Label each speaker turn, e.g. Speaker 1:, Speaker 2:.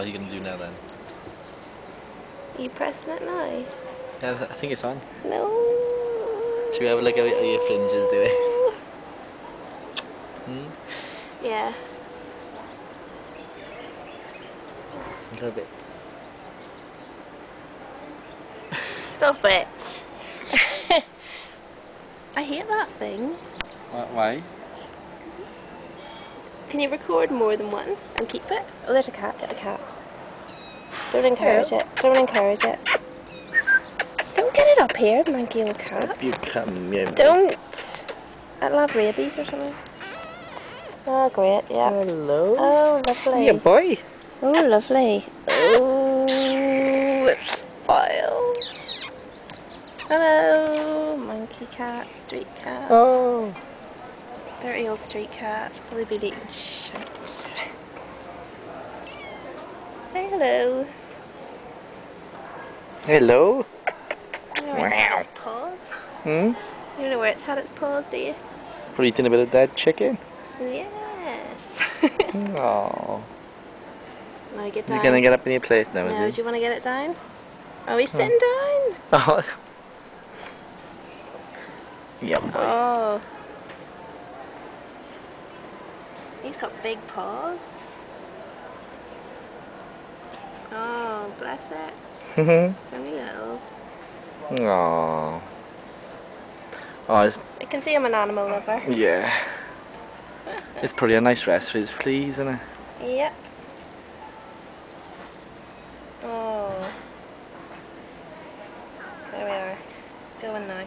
Speaker 1: What are you going to do now then?
Speaker 2: Are you pressing it now?
Speaker 1: Yeah, I think it's on.
Speaker 2: No.
Speaker 1: Should we have a look at your fringes, do we? Hmm?
Speaker 2: Yeah.
Speaker 1: A little bit.
Speaker 2: Stop it. I hate that thing.
Speaker 1: Why?
Speaker 2: Can you record more than one and keep it? Oh, there's a cat. Get the cat. Don't encourage it. Don't encourage it. Don't get it up here, manky old cat.
Speaker 1: Up you come, yeah.
Speaker 2: Don't. I'll have rabies or something. Oh, great. Yeah.
Speaker 1: Hello.
Speaker 2: Oh, lovely.
Speaker 1: Yeah, boy.
Speaker 2: Oh, lovely. Oh, it's vile. Hello, monkey cat, street cat.
Speaker 1: Oh.
Speaker 2: Dirty old street cat. Probably been eating shit. Say hello.
Speaker 1: Hello.
Speaker 2: You know where it's had its paws?
Speaker 1: Hmm?
Speaker 2: You don't know where it's had its paws, do you?
Speaker 1: We're eating a bit of dead chicken.
Speaker 2: Yes.
Speaker 1: Oh.
Speaker 2: Now get down.
Speaker 1: You're gonna get up in your plate now,
Speaker 2: No,
Speaker 1: is
Speaker 2: do you want to get it down? Are we sitting down?
Speaker 1: Oh. Yeah, boy.
Speaker 2: Oh. He's got big paws. Oh, bless it. It's only little.
Speaker 1: Aww. Oh, it's,
Speaker 2: I can see I'm an animal lover.
Speaker 1: yeah. It's probably a nice rest for his fleas, isn't it?
Speaker 2: Yep. Oh. There we are. It's going now.